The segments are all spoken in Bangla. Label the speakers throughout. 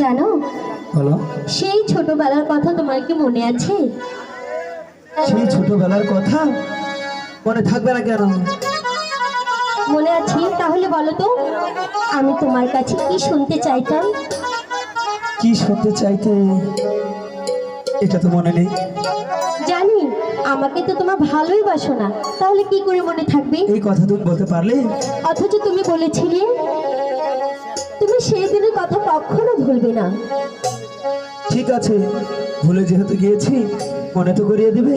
Speaker 1: জানো
Speaker 2: বলো।
Speaker 1: সেই ছোটবেলার কথা তোমার কি মনে আছে?
Speaker 2: সেই ছোটবেলার কথা মনে থাকবে না কেন?
Speaker 1: মনে আছে, তাহলে বলো তো আমি তোমার কাছে কি শুনতে চাইতাম।
Speaker 2: কি শুনতে চাইতে এটা তো মনে নেই।
Speaker 1: জানি আমাকে তো তোমার ভালোই বাসো না, তাহলে কি করে মনে থাকবে?
Speaker 2: এই কথা তুমি বলতে পারলে?
Speaker 1: অথচ তুমি বলেছিলে তুমি সেই দিনের কথা কখনো ভুলবে না।
Speaker 2: ঠিক আছে, ভুলে যেহেতু গিয়েছি মনে তো করিয়ে দিবে।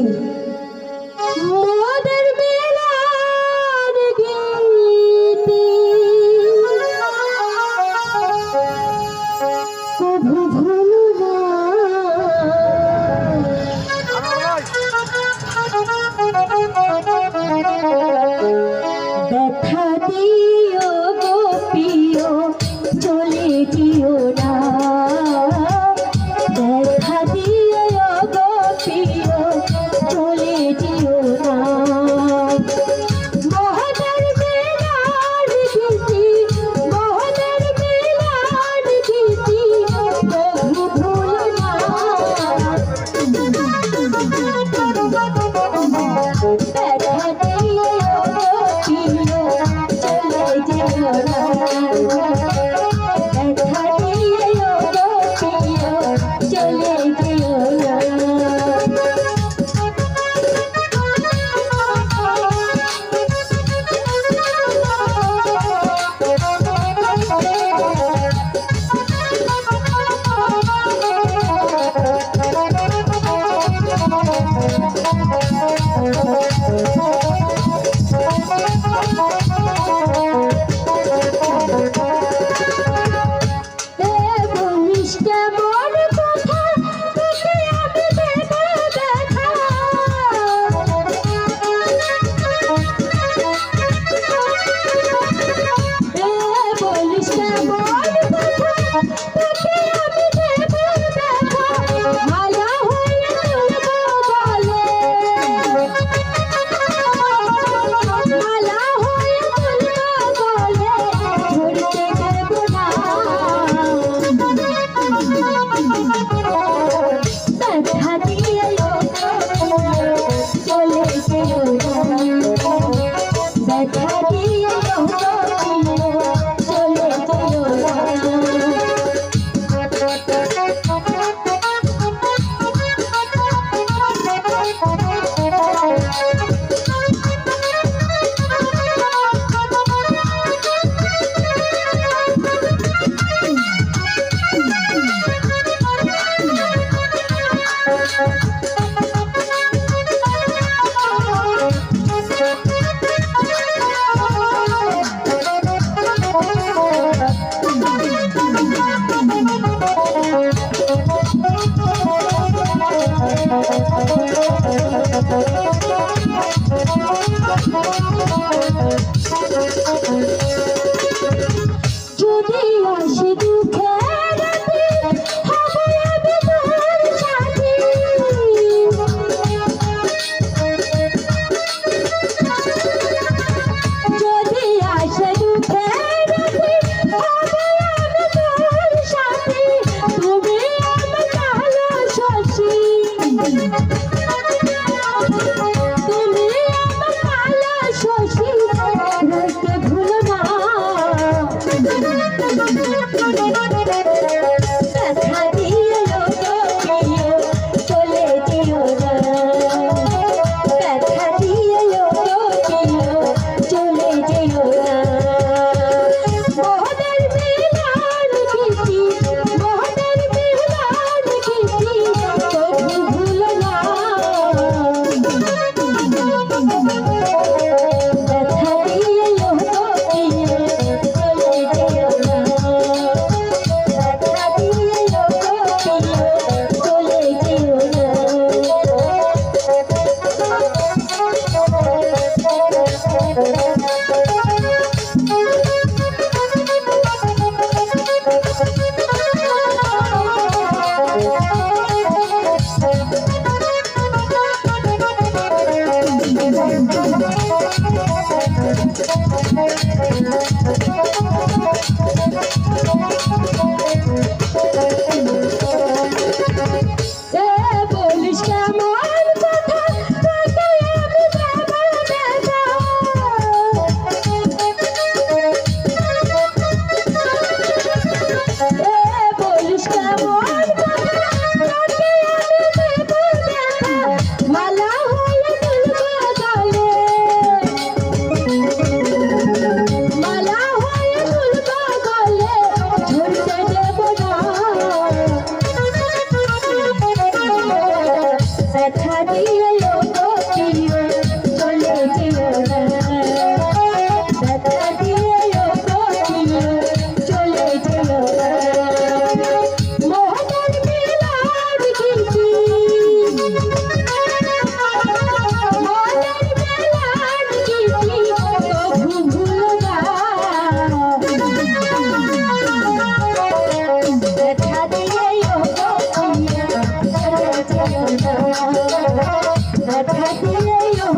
Speaker 1: মোদের বেলার গীতি কভু ভুলো না। ব্যথা দিও গো প্রিয়, চলে যেও না। ব্যথা দিও গো প্রিয়, চলে যেও না। মোহনের বেলার গীতি, মোহনের বেলার গীতি কভু ভুলো না। ব্যথা দিও গো প্রিয়, চলে যেও না। ব্যথা দিও গো প্রিয়, চলে যেও না। বলিস কেমন কথা, তোকে আমি দেব দেখা। বলিস কেমন কথা, তোকে আমি দেব দেখা। মালা হয়ে তুলব গলে, মালা হয়ে তুলব গলে, ধরতে দেব না।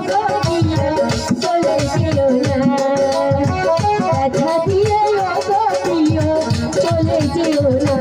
Speaker 1: গো প্রিয় চলে যেও না ব্যথা দিয়ে গো প্রিয় চলে যেও না